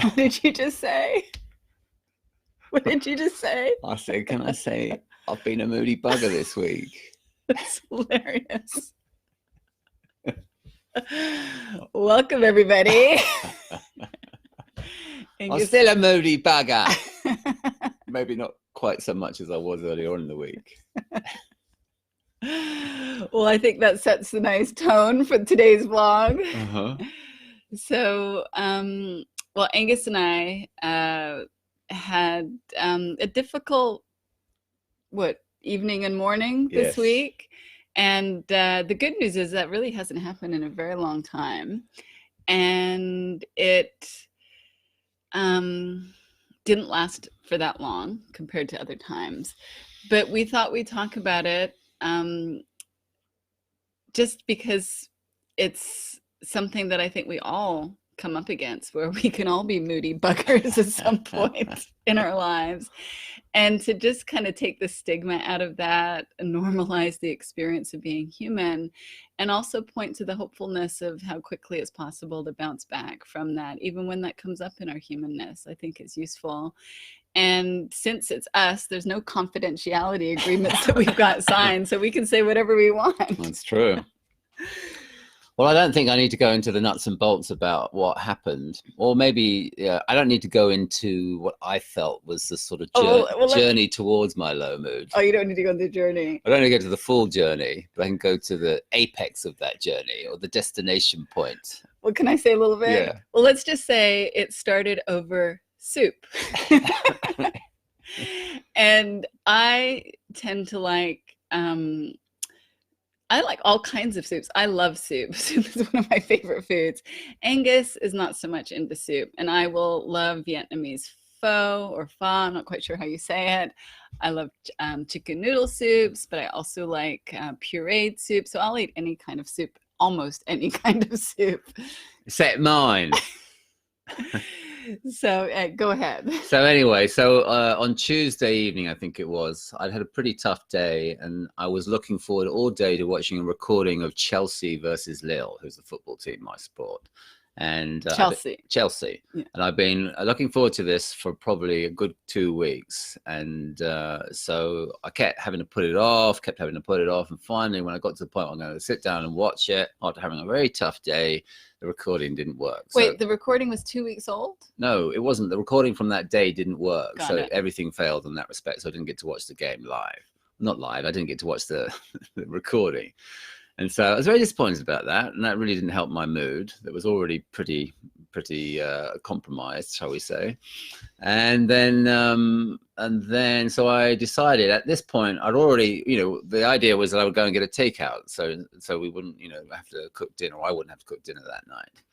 What did you just say? What did you just say? I said, can I say I've been a moody bugger this week? That's hilarious. Welcome, everybody. I'm still a moody bugger. Maybe not quite so much as I was earlier on in the week. Well, I think that sets the nice tone for today's vlog. So, well, Angus and I had a difficult, evening and morning this week. And the good news is that really hasn't happened in a very long time. And it didn't last for that long compared to other times. But we thought we'd talk about it just because it's something that I think we all come up against, where we can all be moody buggers at some point in our lives. And to just kind of take the stigma out of that and normalize the experience of being human, and also point to the hopefulness of how quickly it's possible to bounce back from that, even when that comes up in our humanness, I think is useful. And since it's us, there's no confidentiality agreements that we've got signed, so we can say whatever we want. That's true. Well, I don't think I need to go into the nuts and bolts about what happened, or maybe I don't need to go into what I felt was the sort of journey towards my low mood. Oh, you don't need to go on the journey. I don't need to go to the full journey, but I can go to the apex of that journey, or the destination point. Well, can I say a little bit? Yeah. Well, let's just say it started over soup. And I tend to like I like all kinds of soups. I love soup. Soup is one of my favorite foods. Angus is not so much into soup, and I will love Vietnamese pho or pho. I'm not quite sure how you say it. I love chicken noodle soups, but I also like pureed soup. So I'll eat any kind of soup, almost any kind of soup. Except mine. So go ahead. So anyway, on Tuesday evening, I think it was, I'd had a pretty tough day, and I was looking forward all day to watching a recording of Chelsea versus Lille, who's the football team I support. And Chelsea. Yeah. And I've been looking forward to this for probably a good 2 weeks. And so I kept having to put it off. And finally, when I got to the point where I'm going to sit down and watch it, after having a very tough day, the recording didn't work. Wait, the recording was 2 weeks old? No, it wasn't. The recording from that day didn't work. So everything failed in that respect. So I didn't get to watch the game live. Not live. I didn't get to watch the recording. And so I was very disappointed about that. And that really didn't help my mood. That was already pretty compromised, shall we say. And then so I decided at this point, I'd already, the idea was that I would go and get a takeout. So we wouldn't, have to cook dinner, or I wouldn't have to cook dinner that night.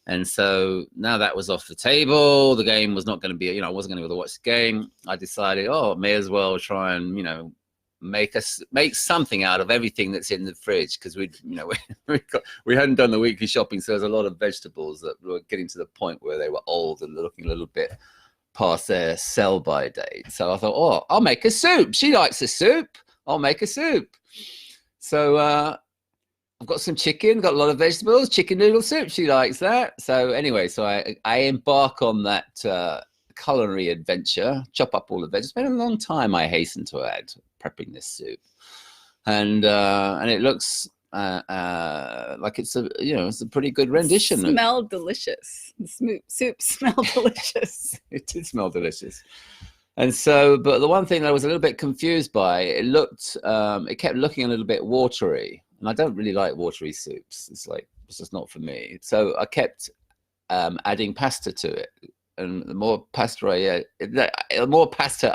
And so now that was off the table, the game was not going to be, I wasn't going to be able to watch the game. I decided, may as well try and, make something out of everything that's in the fridge, because we hadn't done the weekly shopping, so there's a lot of vegetables that were getting to the point where they were old and looking a little bit past their sell-by date. So I thought, I'll make a soup. She likes a soup. I'll make a soup. So I've got some chicken, got a lot of vegetables, chicken noodle soup. She likes that. So anyway, so I embark on that culinary adventure, chop up all the veggies. It's been a long time, I hasten to add, prepping this soup, and it looks like it's a pretty good rendition. It smelled delicious. The soup smelled delicious. It did smell delicious. And so, but the one thing that I was a little bit confused by, it kept looking a little bit watery, and I don't really like watery soups. It's just not for me. So I kept adding pasta to it. And the more pasta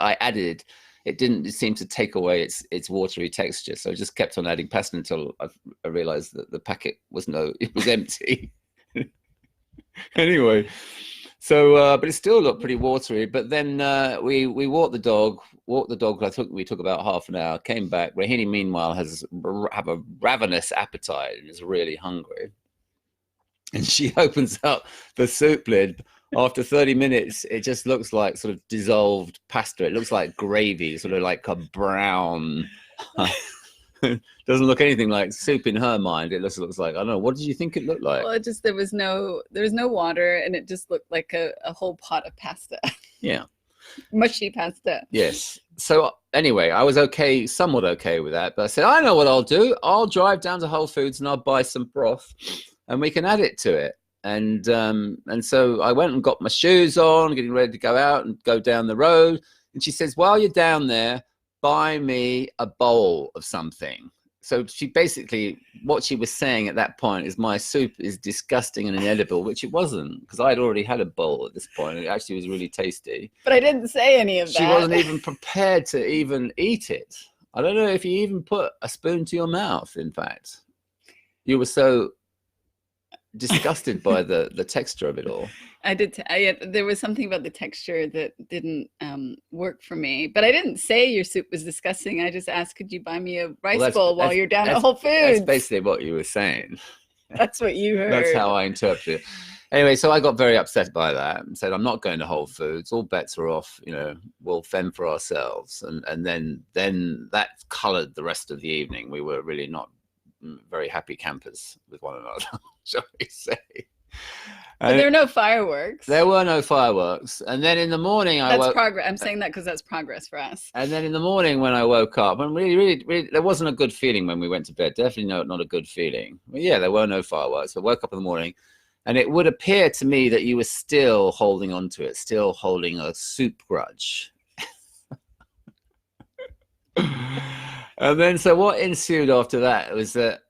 I added, it didn't seem to take away its watery texture. So I just kept on adding pasta until I realized that the packet was empty. Anyway, so but it still looked pretty watery. But then we walked the dog. We took about half an hour. Came back. Rohini, meanwhile, have a ravenous appetite and is really hungry. And she opens up the soup lid. After 30 minutes, it just looks like sort of dissolved pasta. It looks like gravy, sort of like a brown doesn't look anything like soup in her mind. It just looks like, I don't know, what did you think it looked like? Well, it just, there was no water, and it just looked like a whole pot of pasta. Yeah. Mushy pasta. Yes. So anyway, I was okay, somewhat okay with that. But I said, I know what I'll do. I'll drive down to Whole Foods and I'll buy some broth and we can add it to it. And so I went and got my shoes on, getting ready to go out and go down the road. And she says, while you're down there, buy me a bowl of something. So she basically, what she was saying at that point is my soup is disgusting and inedible, which it wasn't, because I'd already had a bowl at this point. And it actually was really tasty. But I didn't say any of that. She wasn't even prepared to even eat it. I don't know if you even put a spoon to your mouth, in fact. You were so disgusted by the texture of it all. I did. There was something about the texture that didn't work for me. But I didn't say your soup was disgusting. I just asked, could you buy me a rice bowl while you're down at Whole Foods? That's basically what you were saying. That's what you heard. That's how I interpret it. Anyway, so I got very upset by that and said, I'm not going to Whole Foods. All bets are off. You know, we'll fend for ourselves. And then that colored the rest of the evening. We were really not very happy campers with one another, shall we say. But there were no fireworks. There were no fireworks. And then in the morning, that's progress. I'm saying that because that's progress for us. And then in the morning when I woke up, and really, there wasn't a good feeling when we went to bed. Definitely not a good feeling. But yeah, there were no fireworks. I woke up in the morning, and it would appear to me that you were still holding on to it, still holding a soup grudge. And then, so what ensued after that was that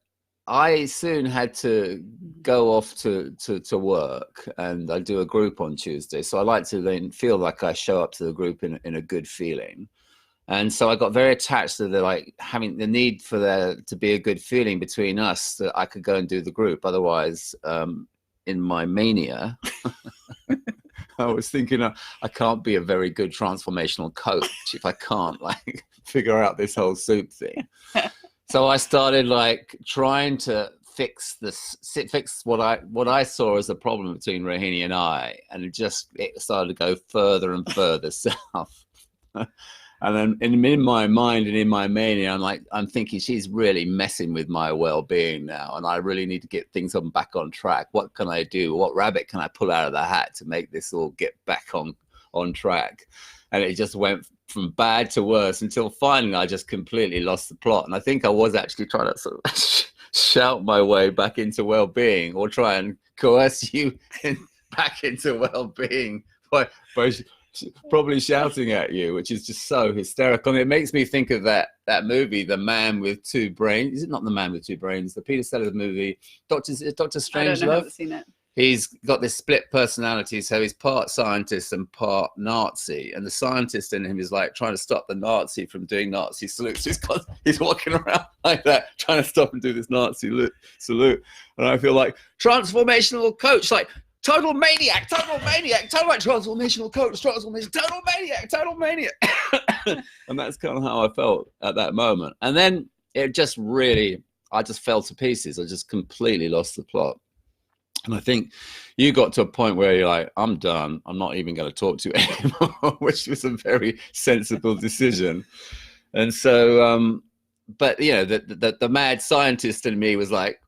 I soon had to go off to work, and I do a group on Tuesday. So I like to then feel like I show up to the group in a good feeling. And so I got very attached to having the need for there to be a good feeling between us, that I could go and do the group. Otherwise, in my mania, I was thinking, I can't be a very good transformational coach if I can't figure out this whole soup thing. So I started trying to fix what I saw as a problem between Rohini and I, and it started to go further and further south. And then in my mind and in my mania, I'm thinking she's really messing with my well-being now, and I really need to get things back on track. What can I do? What rabbit can I pull out of the hat to make this all get back on track? And it just went from bad to worse until finally I just completely lost the plot. And I think I was actually trying to sort of shout my way back into well-being, or try and coerce you back into well-being by probably shouting at you, which is just so hysterical. And it makes me think of that movie, The Man with Two Brains. Is it not The Man with Two Brains? The Peter Sellers movie, Dr. Strangelove? I don't know, I haven't seen it. He's got this split personality, so he's part scientist and part Nazi. And the scientist in him is trying to stop the Nazi from doing Nazi salutes. He's walking around like that, trying to stop and do this Nazi salute. And I feel like transformational coach, total maniac, total transformational coach, total maniac. And that's kind of how I felt at that moment. And then it just really, I just fell to pieces. I just completely lost the plot. And I think you got to a point where you're like, I'm done. I'm not even going to talk to you anymore, which was a very sensible decision. And so, but the mad scientist in me was like,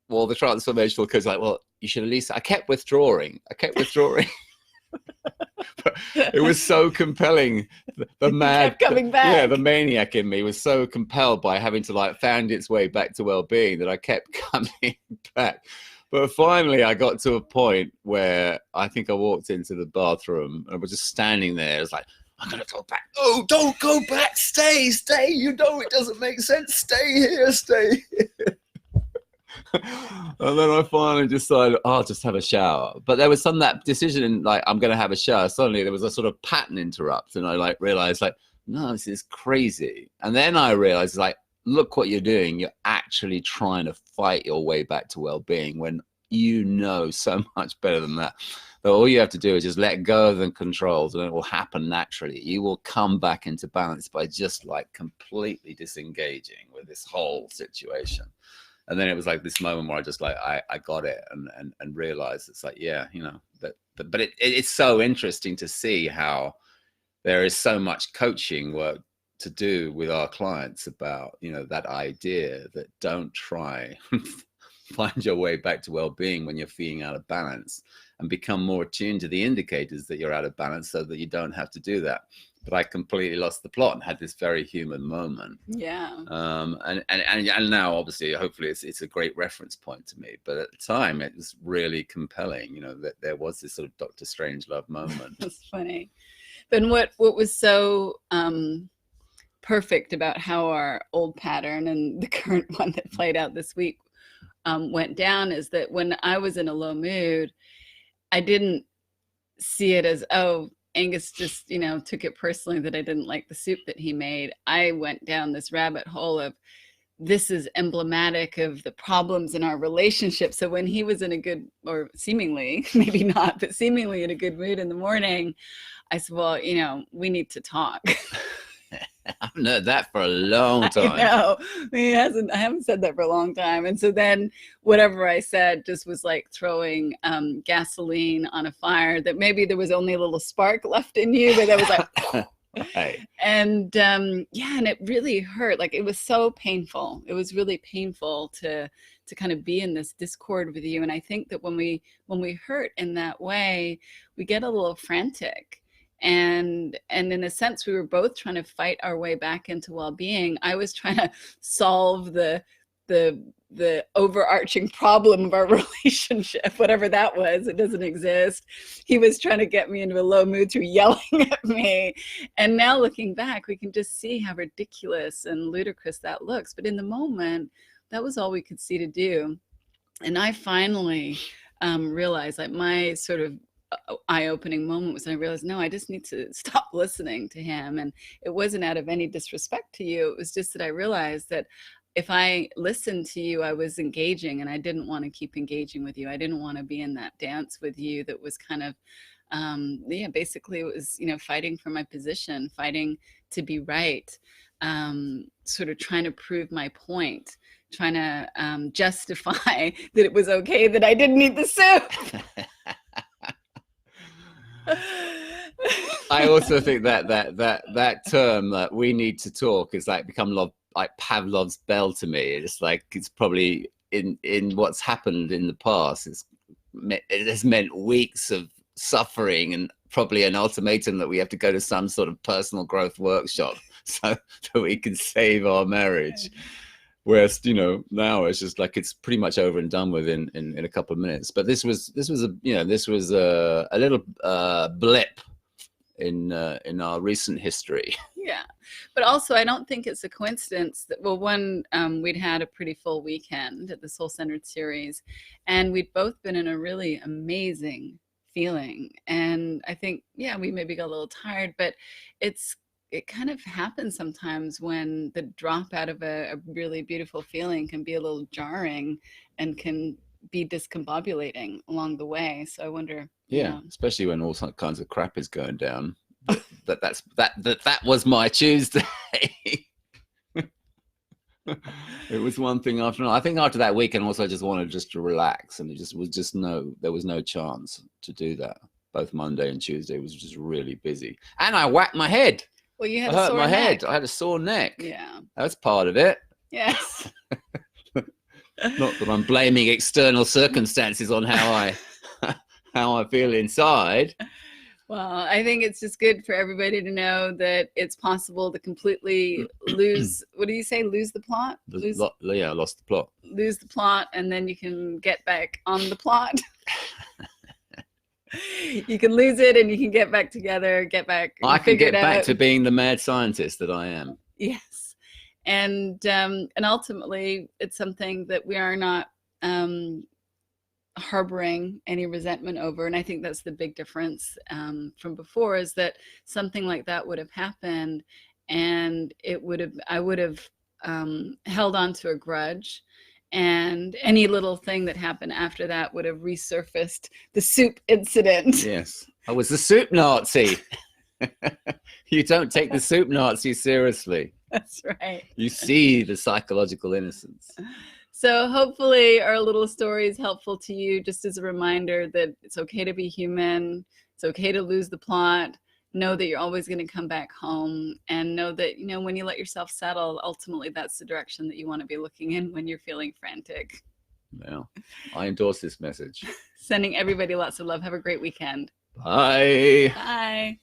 well, the transformational coach, well, you should at least, I kept withdrawing. But it was so compelling. The mad, kept coming back. Yeah, the maniac in me was so compelled by having to find its way back to well-being that I kept coming back. But finally, I got to a point where I think I walked into the bathroom and I was just standing there. I was like, I'm going to go back. Oh, don't go back. Stay. You know it doesn't make sense. Stay here. And then I finally decided, I'll just have a shower. But there was that decision, I'm going to have a shower. Suddenly there was a sort of pattern interrupt. And I realized, no, this is crazy. And then I realized, look what you're doing. You're actually trying to fight your way back to well-being when you know so much better than that. But all you have to do is just let go of the controls, and it will happen naturally. You will come back into balance by just completely disengaging with this whole situation. And then it was this moment where I just I got it and realized it's but it's so interesting to see how there is so much coaching work to do with our clients about, you know, that idea that don't try find your way back to well-being when you're feeling out of balance, and become more attuned to the indicators that you're out of balance so that you don't have to do that. But I completely lost the plot and had this very human moment. Yeah. And now, obviously, hopefully it's a great reference point to me. But at the time, it was really compelling, you know, that there was this sort of Dr. Strangelove moment. That's funny. Then what was so perfect about how our old pattern and the current one that played out this week went down is that when I was in a low mood, I didn't see it as, oh, Angus just, you know, took it personally that I didn't like the soup that he made. I went down this rabbit hole of, this is emblematic of the problems in our relationship. So when he was in a good, or seemingly, maybe not, but seemingly in a good mood in the morning, I said, well, you know, we need to talk. I haven't heard that for a long time. I know. I haven't said that for a long time. And so then whatever I said just was like throwing gasoline on a fire that maybe there was only a little spark left in you, but that was like, right. And yeah, and it really hurt. Like, it was so painful. It was really painful to kind of be in this discord with you. And I think that when we hurt in that way, we get a little frantic. And in a sense, we were both trying to fight our way back into well-being. I was trying to solve the overarching problem of our relationship, whatever that was. It doesn't exist. He was trying to get me into a low mood through yelling at me. And now looking back, we can just see how ridiculous and ludicrous that looks. But in the moment, that was all we could see to do. And I finally realized, like, my sort of eye-opening moment was, I realized, no, I just need to stop listening to him. And it wasn't out of any disrespect to you. It was just that I realized that if I listened to you, I was engaging, and I didn't want to keep engaging with you. I didn't want to be in that dance with you that was kind of, yeah, basically it was, you know, fighting for my position, fighting to be right, sort of trying to prove my point, trying to justify that it was okay that I didn't eat the soup. I also think that term that we need to talk is like become like Pavlov's bell to me. It's like, it's probably in what's happened in the past, it has meant weeks of suffering and probably an ultimatum that we have to go to some sort of personal growth workshop so that we can save our marriage. Whereas, you know, now it's just like, it's pretty much over and done with in a couple of minutes. But this was a little blip in our recent history. Yeah, but also I don't think it's a coincidence that, well, one, we'd had a pretty full weekend at the Soul Centered series, and we'd both been in a really amazing feeling. And I think, yeah, we maybe got a little tired, but it kind of happens sometimes when the drop out of a really beautiful feeling can be a little jarring and can be discombobulating along the way. So I wonder. Yeah, especially when all kinds of crap is going down. That was my Tuesday. It was one thing after another. I think after that weekend also I just wanted to relax, and there was no chance to do that. Both Monday and Tuesday was just really busy. And I whacked my head. Well, you had I a hurt sore my neck. head. I had a sore neck. Yeah. That's part of it. Yes. Not that I'm blaming external circumstances on how I feel inside. Well, I think it's just good for everybody to know that it's possible to completely lose, what do you say, lose the plot? I lost the plot. Lose the plot, and then you can get back on the plot. You can lose it and you can get back together, I can get back to being the mad scientist that I am. Yes. And ultimately it's something that we are not harboring any resentment over. And I think that's the big difference from before, is that something like that would have happened, and I would have held on to a grudge. And any little thing that happened after that would have resurfaced the soup incident. Yes. I was the soup Nazi. You don't take the soup Nazi seriously. That's right. You see the psychological innocence. So hopefully our little story is helpful to you, just as a reminder that it's okay to be human. It's okay to lose the plot. know that you're always going to come back home, and know that, you know, when you let yourself settle, ultimately that's the direction that you want to be looking in when you're feeling frantic. Yeah, I endorse this message. Sending everybody lots of love. Have a great weekend. Bye. Bye.